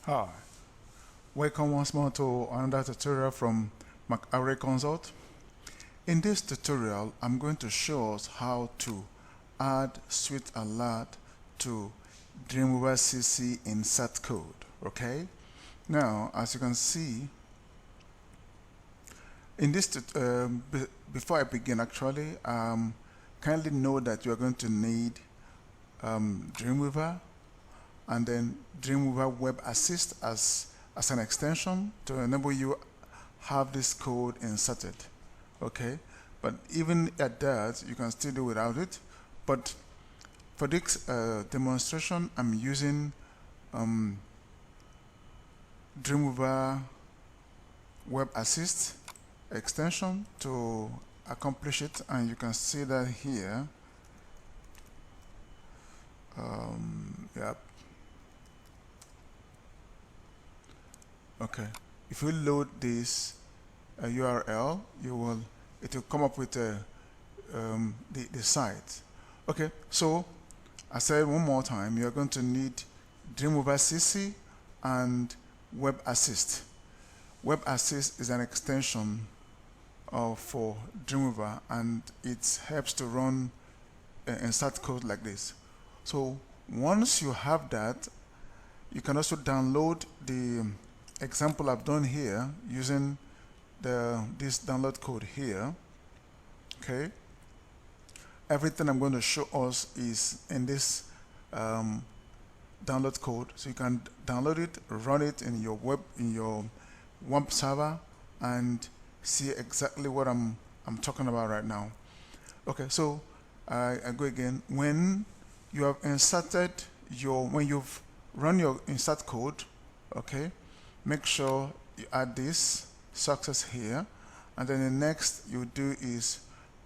Hi, welcome once more to another tutorial from McArray Consult. In this tutorial, I'm going to show us how to add Sweetalert to Dreamweaver CC insert code. Okay, now as you can see, in this before I begin, actually, kindly know that you are going to need Dreamweaver and then Dreamweaver Web Assist as an extension to enable you have this code inserted. Okay, but even at that, you can still do without it. But for this demonstration, I'm using Dreamweaver Web Assist extension to accomplish it, and you can see that here. Yep. Okay, if you load this URL, it will come up with the site. Okay, so I said one more time, you're going to need Dreamweaver CC and Web Assist. Web Assist is an extension for Dreamweaver, and it helps to run insert code like this. So once you have that, you can also download the example I've done here using this download code here. Okay, everything I'm going to show us is in this download code, so you can download it, run it in your web server, and see exactly what I'm talking about right now. Okay, so I go again. When you have inserted when you've run your insert code, okay, make sure you add this success here, and then the next you do is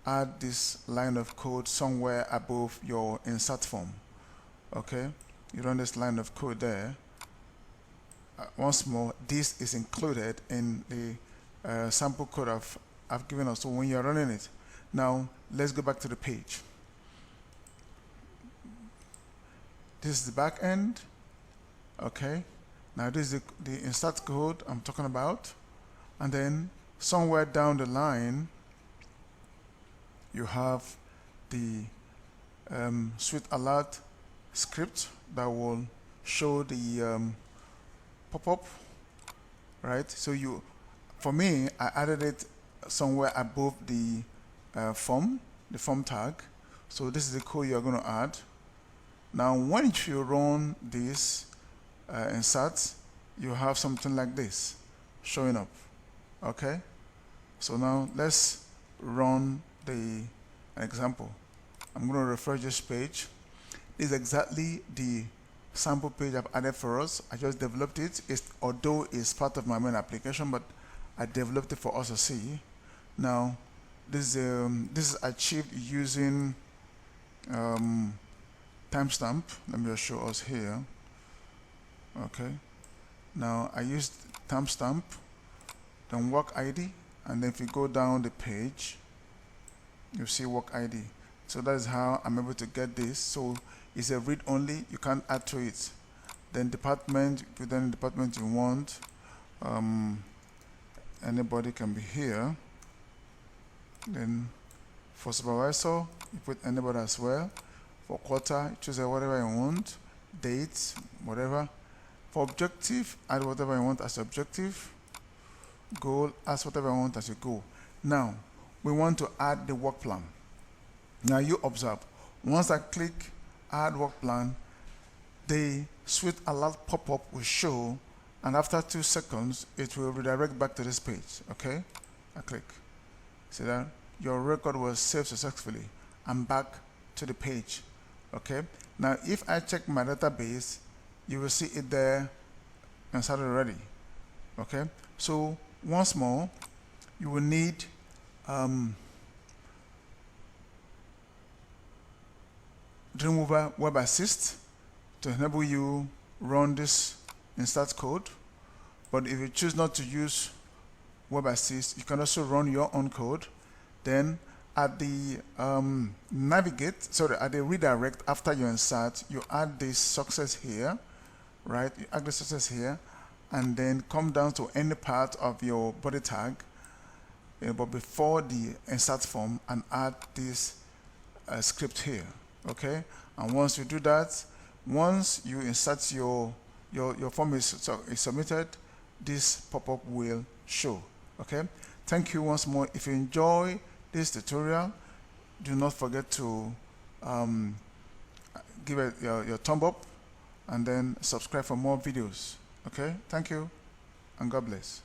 add this line of code somewhere above your insert form. Okay, you run this line of code there. Once more, this is included in the sample code I've given us, so when you're running it. Now let's go back to the page. This is the back end. Okay, now this is the insert code I'm talking about, and then somewhere down the line you have the Sweetalert script that will show the pop-up, right? So for me, I added it somewhere above the form tag. So this is the code you're going to add. Now when you run this insert, you have something like this showing up. Okay, so now let's run an example. I'm going to refresh this page. This is exactly the sample page I've added for us. I just developed it. Although it's part of my main application, but I developed it for us to see. Now this is achieved using timestamp. Let me just show us here. Okay, now I used timestamp, then work ID, and then if you go down the page, you see work ID. So that is how I'm able to get this. So it's a read only, you can't add to it. Then department, put the department you want. Anybody can be here. Then for supervisor, you put anybody as well. For quarter, choose whatever you want. Date, whatever. For objective, add whatever you want as objective. Goal, add whatever you want as your goal. Now, we want to add the work plan. Now you observe, once I click add work plan, the Sweetalert pop-up will show, and after 2 seconds, it will redirect back to this page. Okay, I click. See that? Your record was saved successfully. I'm back to the page. Okay, now if I check my database, you will see it there and started already. Okay, so once more, you will need Dreamweaver Web Assist to enable you run this insert code. But if you choose not to use Web Assist, you can also run your own code. Then at the at the redirect after you insert, you add this success here, right? You add the success here, and then come down to any part of your body tag, but before the insert form, and add this script here. Okay, and once you do that, once you insert your form is submitted, this pop-up will show. Okay, thank you once more. If you enjoy this tutorial, do not forget to give it your thumb up and then subscribe for more videos. Okay, thank you and God bless.